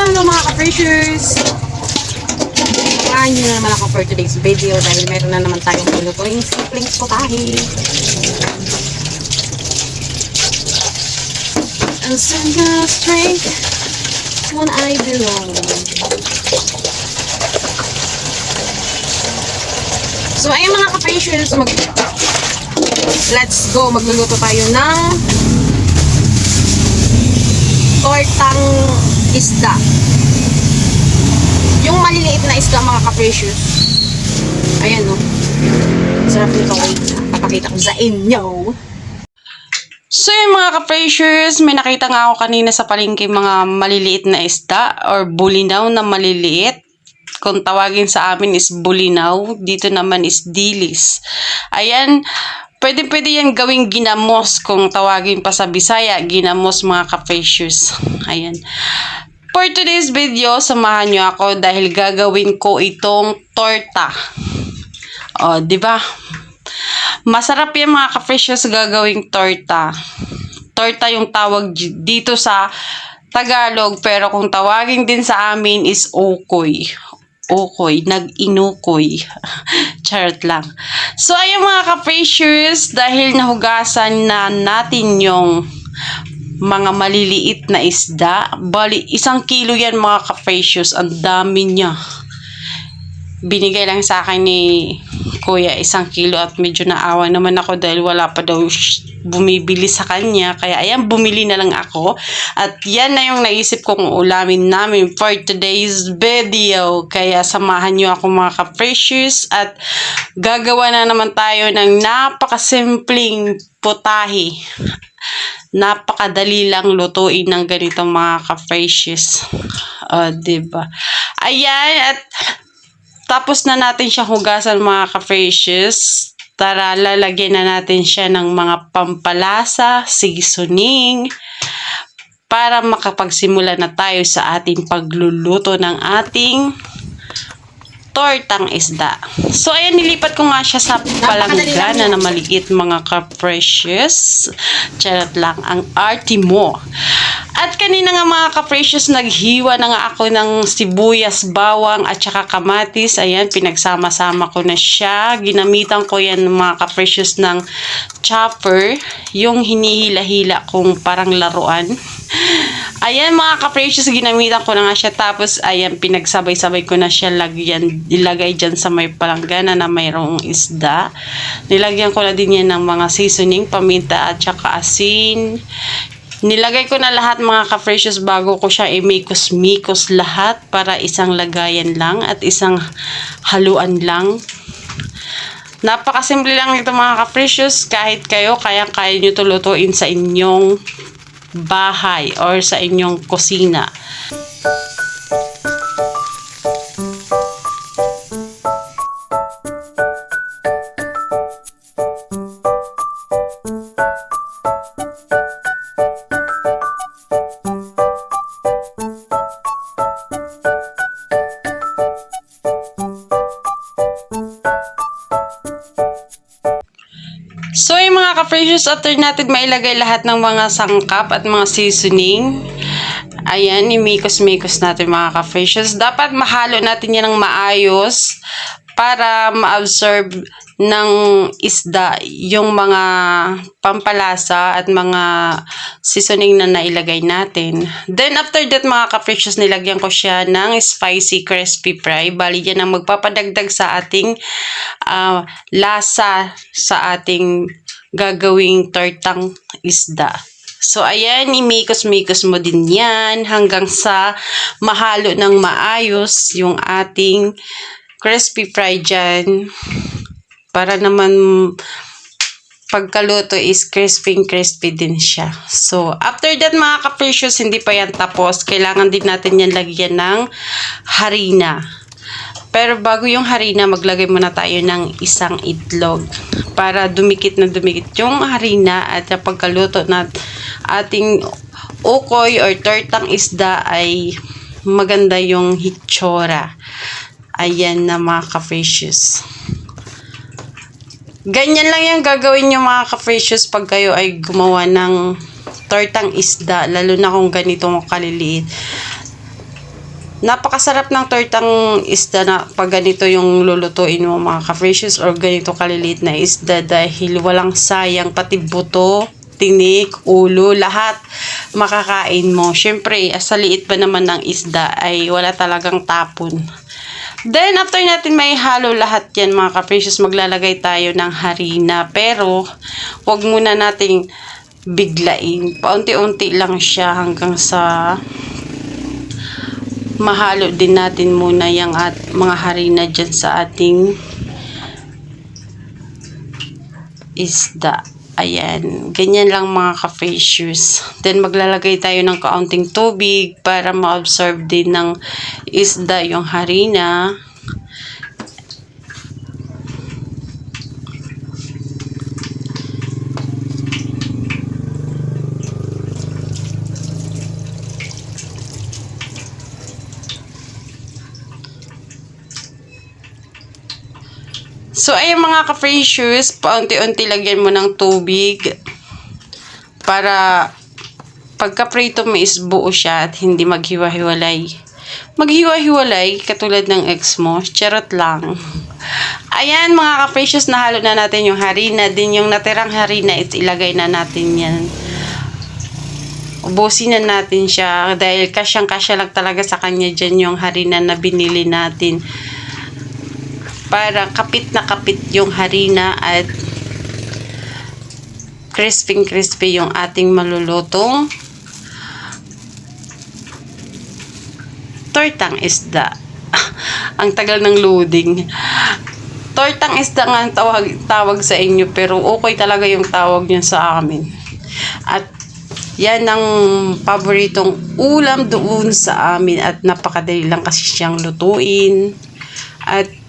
Hello mga ka-freshers! Samahan nyo na naman ako for today's video dahil meron na naman tayong pinuturing simpleng putahe. And send the strength when I belong. So ayun mga ka-freshers, let's go! Magluluto tayo ng tortang isda. Yung maliliit na isda mga ka-precious. Ayan o. Sarap nito. Papakita ko sa inyo. So yung mga ka-precious, may nakita nga ako kanina sa palengke mga maliliit na isda or bulinaw na maliliit. Kung tawagin sa amin is bulinaw. Dito naman is dilis. Ayan. Pwede yan gawing ginamos kung tawagin pa sa Bisaya, ginamos mga ka-precious. Ayan. For today's video, samahan nyo ako dahil gagawin ko itong torta. O, di ba? Masarap yan mga ka-precious gagawing torta. Torta yung tawag dito sa Tagalog, pero kung tawagin din sa amin is ukoy. Ukoy, nag-inukoy. Charot lang. So, ayun mga ka-precious, dahil nahugasan na natin yung mga maliliit na isda. Bali, 1 kilo yan mga ka-precious. Ang dami niya. Binigay lang sa akin ni Kuya 1 kilo at medyo naawa naman ako dahil wala pa daw bumibili sa kanya. Kaya ayan, bumili na lang ako. At yan na yung naisip kong ulamin namin for today's video. Kaya samahan nyo ako mga ka-precious at gagawa na naman tayo ng napakasimpleng putahe. Napakadali lang lutuin ng ganitong mga ka-precious. Diba? Ayan, at tapos na natin siya hugasan mga ka-precious. Tara, lalagyan na natin siya ng mga pampalasa, seasoning, para makapagsimula na tayo sa ating pagluluto ng ating tortang isda. So, ayan, nilipat ko nga siya sa palanggana na maliit mga ka-precious. Charot lang, ang arty mo. At kanina nga mga ka-precious, naghiwa na nga ako ng sibuyas, bawang at saka kamatis. Ayan, pinagsama-sama ko na siya. Ginamitan ko yan mga ka-precious ng chopper. Yung hinihila-hila kong parang laruan. Ayan mga ka-precious, ginamitan ko na nga siya. Tapos ayan, pinagsabay-sabay ko na siya ilagay dyan sa may palanggana na mayroong isda. Nilagyan ko na din yan ng mga seasoning, paminta at saka asin. Nilagay ko na lahat mga ka-precious bago ko siya imikos-mikos lahat para isang lagayan lang at isang haluan lang. Napakasimple lang ito mga ka-precious. Kahit kayo, kaya nyo ito lutuin sa inyong bahay or sa inyong kusina. So, yung mga ka-precious, after natin mailagay lahat ng mga sangkap at mga seasoning, ayan, imikos-mikos natin mga ka-precious. Dapat mahalo natin yan ng maayos para ma-absorb ng isda yung mga pampalasa at mga seasoning na nailagay natin. Then, after that mga ka-precious, nilagyan ko siya ng spicy crispy fry. Bali, yan ang magpapadagdag sa ating lasa sa ating gagawing tortang isda. So, ayan, imikos-mikos mo din yan hanggang sa mahalo ng maayos yung ating crispy fry dyan. Para naman pagkaluto is crispy din siya. So, after that mga ka-precious, hindi pa yan tapos. Kailangan din natin yan lagyan ng harina. Pero bago yung harina, maglagay muna tayo ng isang itlog. Para dumikit na dumikit yung harina at yung pagkaluto na ating ukoy or tortang isda ay maganda yung hitsura. Ayan na mga ka-precious. Ganyan lang yung gagawin nyo mga ka-precious pag kayo ay gumawa ng tortang isda, lalo na kung ganito mo kaliliit. Napakasarap ng tortang isda na pag ganito yung lulutuin mo mga ka-precious, or ganito kaliliit na isda, dahil walang sayang, pati buto, tinik, ulo, lahat makakain mo. Syempre, sa liit pa naman ng isda ay wala talagang tapon. Then, after natin may halo lahat yan mga ka-precious, maglalagay tayo ng harina. Pero, wag muna nating biglain. Paunti-unti lang siya hanggang sa mahalo din natin muna yung mga harina dyan sa ating isda. Ayan, ganyan lang mga ka-precious. Then maglalagay tayo ng kaunting tubig para ma-absorb din ng isda yung harina. So, ayun mga ka-precious, paunti-unti lagyan mo ng tubig para pagka-prito mo is buo siya at hindi maghiwa-hiwalay. Maghiwa-hiwalay katulad ng ex mo, charot lang. Ayan mga ka-precious, nahalo na natin yung harina. Din yung natirang harina, ilagay na natin yan. Ubusin na natin siya dahil kasyang-kasya lang talaga sa kanya dyan yung harina na binili natin. Para kapit na kapit yung harina at crispy yung ating malulutong tortang isda. Ang tagal ng loading. Tortang isda nga ang tawag sa inyo, pero okay talaga yung tawag niya sa amin. At yan ang paboritong ulam doon sa amin at napakadali lang kasi siyang lutuin. At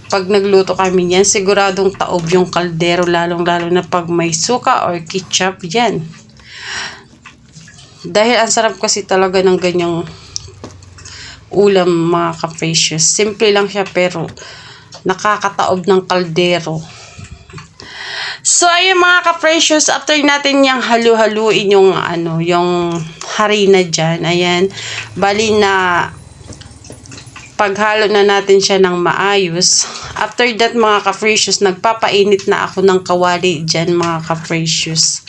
pag nagluto kami niyan, siguradong taob yung kaldero, lalong-lalo na pag may suka or ketchup yan. Dahil ang sarap kasi talaga ng ganyang ulam mga ka-precious. Simple lang siya pero nakakataob ng kaldero. So ayun mga ka-precious, after natin yung halu-haluin yung yung harina diyan, ayan, bali na paghalo na natin siya ng maayos. After that mga ka-precious, nagpapainit na ako ng kawali dyan mga ka-precious.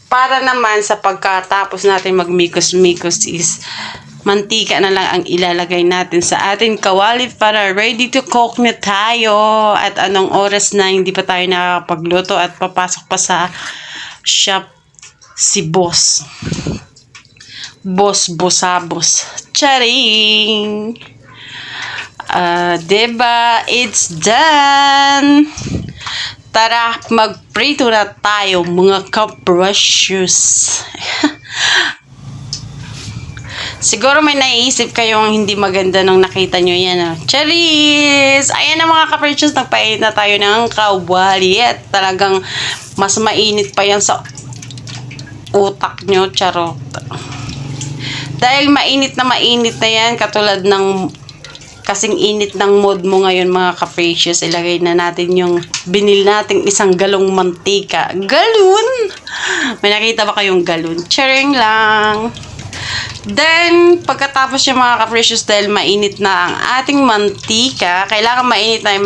Para naman sa pagkatapos natin magmikos-mikos is mantika na lang ang ilalagay natin sa ating kawali para ready to cook na tayo. At anong oras na hindi pa tayo nakapagluto at papasok pa sa shop si boss. Boss-bosabos. Charing! Diba? It's done! Tara, magprito na tayo mga ka-precious. Siguro may naiisip kayong hindi maganda nung nakita nyo yan. Charis! Ayan na mga ka-precious, nagpainit na tayo ng kawali at talagang mas mainit pa yan sa utak nyo. Charot. Dahil mainit na yan, katulad ng kasing init ng mood mo ngayon mga ka-precious, ilagay na natin yung binil nating isang galong mantika. Galon! May nakita ba kayong galon? Charing lang! Then, pagkatapos yung mga ka-precious, dahil mainit na ang ating mantika, kailangan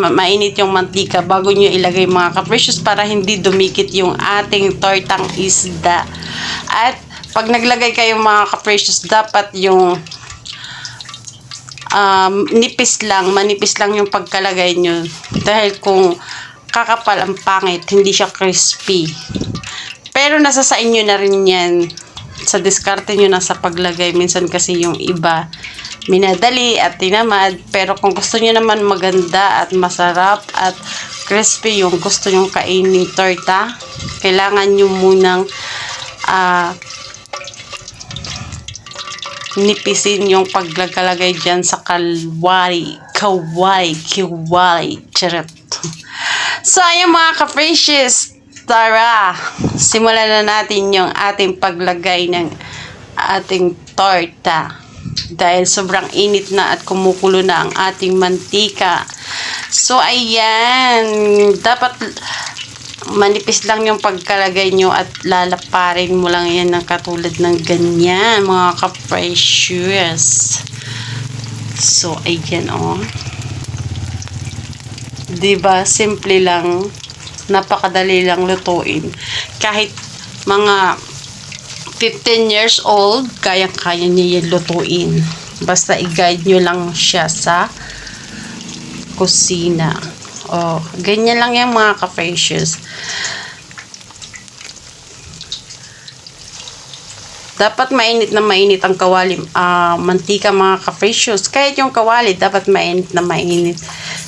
mainit yung mantika bago nyo ilagay mga ka-precious para hindi dumikit yung ating tortang isda. At pag naglagay kayo mga ka-precious, dapat yung manipis lang yung pagkalagay nyo. Dahil kung kakapal ang pangit, hindi siya crispy. Pero nasa sa inyo na rin yan. Sa diskarte nyo na sa paglagay. Minsan kasi yung iba, minadali at tinamad. Pero kung gusto nyo naman maganda at masarap at crispy yung gusto nyo kainin torta, kailangan nyo munang nipisin yung paglalagay dyan sa kawali. Charot. So, ayun mga ka-precious, tara, simulan na natin yung ating paglagay ng ating torta. Dahil sobrang init na at kumukulo na ang ating mantika. So, ayan, dapat manipis lang yung pagkalagay nyo at lalaparin mo lang yan ng katulad ng ganyan mga ka-precious. So, ayan o. Diba? Simple lang. Napakadali lang lutuin. Kahit mga 15 years old, kayang-kaya niya yan lutuin. Basta i-guide nyo lang siya sa kusina. Oh, ganyan lang yung mga ka-precious. Dapat mainit na mainit ang kawali, mantika mga ka-precious. Kahit yung kawali, dapat mainit na mainit.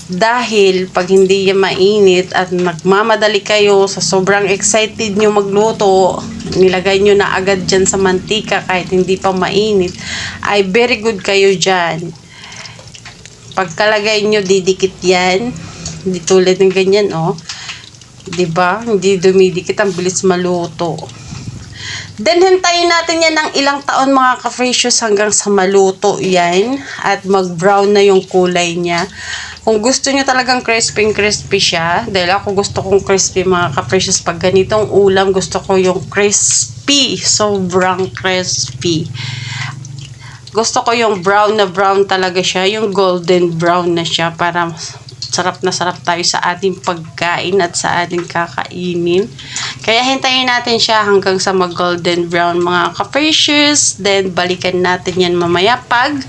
Dahil pag hindi yan mainit at nagmamadali kayo sa sobrang excited nyo magluto, nilagay nyo na agad dyan sa mantika kahit hindi pa mainit, ay very good kayo dyan. Pagkalagay nyo, didikit yan. Hindi tulad ng ganyan, oh. Diba? Hindi dumidikit, ang bilis maluto. Then, hintayin natin yan ng ilang taon mga ka-precious hanggang sa maluto yan at mag-brown na yung kulay niya. Kung gusto nyo talagang crispy siya, dahil ako gusto kong crispy mga ka-precious, pag ganitong ulam, gusto ko yung crispy, sobrang crispy. Gusto ko yung brown na brown talaga siya, yung golden brown na siya para sarap na sarap tayo sa ating pagkain at sa ating kakainin. Kaya hintayin natin siya hanggang sa mag-golden brown mga ka-precious. Then, balikan natin yan mamaya pag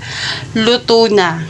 luto na.